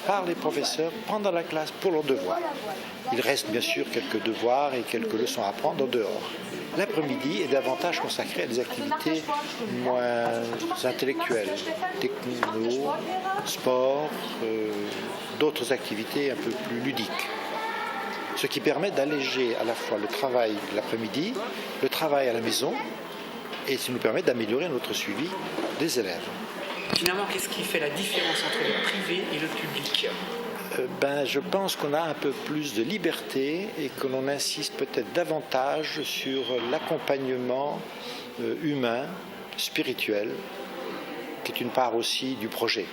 par les professeurs pendant la classe pour leurs devoirs. Il reste bien sûr quelques devoirs et quelques leçons à apprendre en dehors. L'après-midi est davantage consacré à des activités moins intellectuelles, techno, sport, d'autres activités un peu plus ludiques. Ce qui permet d'alléger à la fois le travail l'après-midi, le travail à la maison, et ça nous permet d'améliorer notre suivi des élèves. Finalement, qu'est-ce qui fait la différence entre le privé et le public ? Je pense qu'on a un peu plus de liberté et que l'on insiste peut-être davantage sur l'accompagnement humain, spirituel, qui est une part aussi du projet.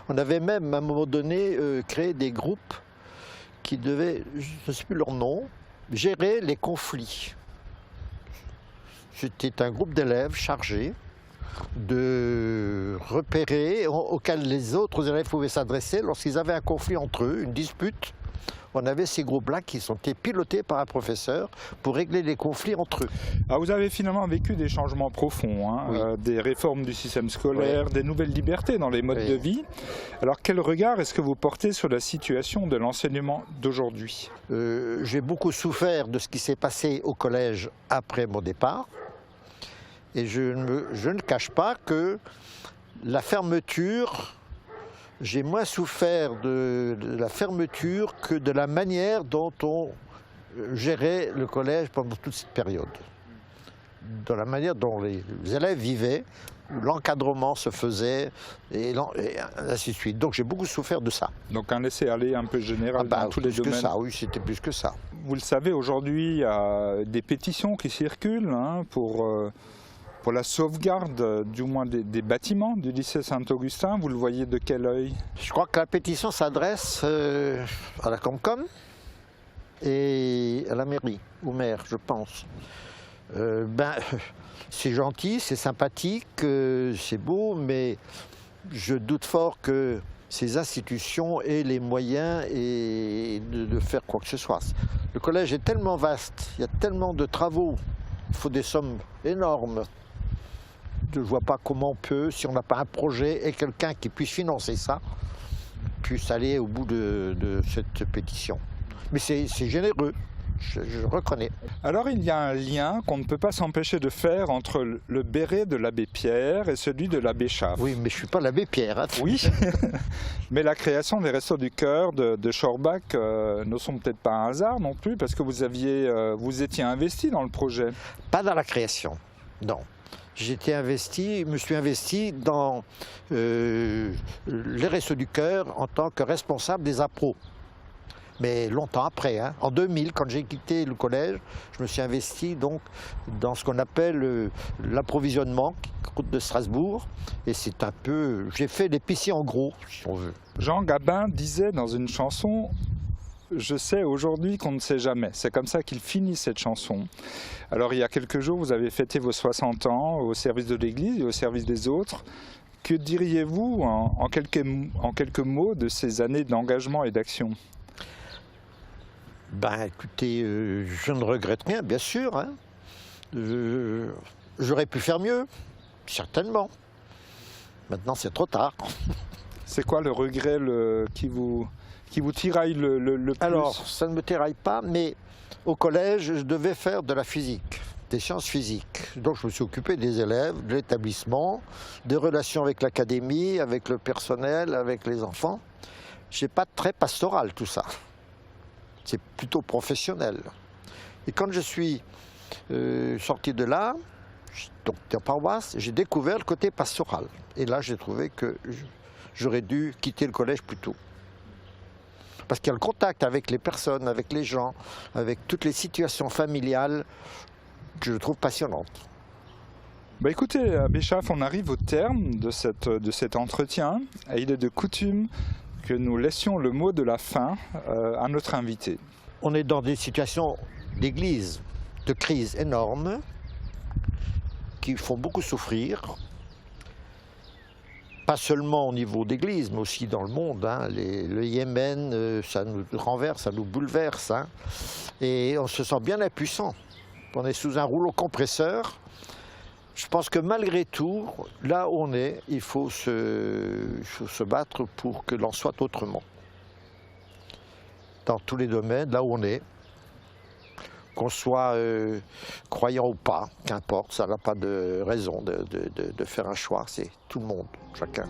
On avait même à un moment donné créé des groupes qui devaient, je ne sais plus leur nom, gérer les conflits. C'était un groupe d'élèves chargés de repérer, auquel les autres élèves pouvaient s'adresser lorsqu'ils avaient un conflit entre eux, une dispute. on avait ces groupes-là qui sont pilotés par un professeur pour régler les conflits entre eux. Alors vous avez finalement vécu des changements profonds, hein, Oui. des réformes du système scolaire, des nouvelles libertés dans les modes de vie. Alors quel regard est-ce que vous portez sur la situation de l'enseignement d'aujourd'hui? J'ai beaucoup souffert de ce qui s'est passé au collège après mon départ. Et je ne cache pas que la fermeture, j'ai moins souffert de la fermeture que de la manière dont on gérait le collège pendant toute cette période. De la manière dont les élèves vivaient, l'encadrement se faisait, et ainsi de suite. Donc j'ai beaucoup souffert de ça. Donc un laisser-aller un peu général dans tous les domaines. Plus que ça, oui, c'était plus que ça. Vous le savez, aujourd'hui, il y a des pétitions qui circulent hein, pour la sauvegarde, du moins des bâtiments du lycée Saint-Augustin. Vous le voyez de quel œil? Je crois que la pétition s'adresse à la Comcom et à la mairie, au maire, je pense. C'est gentil, c'est sympathique, c'est beau, mais je doute fort que ces institutions aient les moyens de faire quoi que ce soit. Le collège est tellement vaste, il y a tellement de travaux, il faut des sommes énormes. Je ne vois pas comment on peut, si on n'a pas un projet et quelqu'un qui puisse financer ça, puisse aller au bout de cette pétition. Mais c'est généreux, je reconnais. Alors il y a un lien qu'on ne peut pas s'empêcher de faire entre le béret de l'abbé Pierre et celui de l'abbé Schaff. Oui, mais je ne suis pas l'abbé Pierre. Hein. Oui, mais la création des Restos du Cœur de Schorbach ne sont peut-être pas un hasard non plus, parce que vous étiez investi dans le projet. Pas dans la création, non. Je me suis investi dans les Restos du Cœur en tant que responsable des appros. Mais longtemps après, hein. En 2000, quand j'ai quitté le collège, je me suis investi donc dans ce qu'on appelle l'approvisionnement, route de Strasbourg. Et c'est un peu... J'ai fait l'épicier en gros, si on veut. Jean Gabin disait dans une chanson... Je sais aujourd'hui qu'on ne sait jamais. C'est comme ça qu'il finit cette chanson. Alors il y a quelques jours, vous avez fêté vos 60 ans au service de l'Église et au service des autres. Que diriez-vous en quelques mots de ces années d'engagement et d'action? Écoutez, je ne regrette rien, bien sûr. Hein. J'aurais pu faire mieux, certainement. Maintenant, c'est trop tard. C'est quoi le regret qui vous tiraille le plus? Alors, ça ne me tiraille pas, mais au collège, je devais faire de la physique, des sciences physiques. Donc, je me suis occupé des élèves, de l'établissement, des relations avec l'académie, avec le personnel, avec les enfants. Je n'ai pas très pastoral, tout ça. C'est plutôt professionnel. Et quand je suis sorti de là, donc de paroisse, j'ai découvert le côté pastoral. Et là, j'ai trouvé que j'aurais dû quitter le collège plus tôt. Parce qu'il y a le contact avec les personnes, avec les gens, avec toutes les situations familiales que je trouve passionnantes. Écoutez, abbé Schaff, on arrive au terme de cet entretien. Et il est de coutume que nous laissions le mot de la fin à notre invité. On est dans des situations d'église, de crise énormes, qui font beaucoup souffrir. Pas seulement au niveau d'église, mais aussi dans le monde. Hein. Le Yémen, ça nous renverse, ça nous bouleverse. Hein. Et on se sent bien impuissant. On est sous un rouleau compresseur. Je pense que malgré tout, là où on est, il faut se battre pour que l'on soit autrement. Dans tous les domaines, là où on est, qu'on soit croyant ou pas, qu'importe, ça n'a pas de raison de faire un choix, c'est tout le monde, chacun.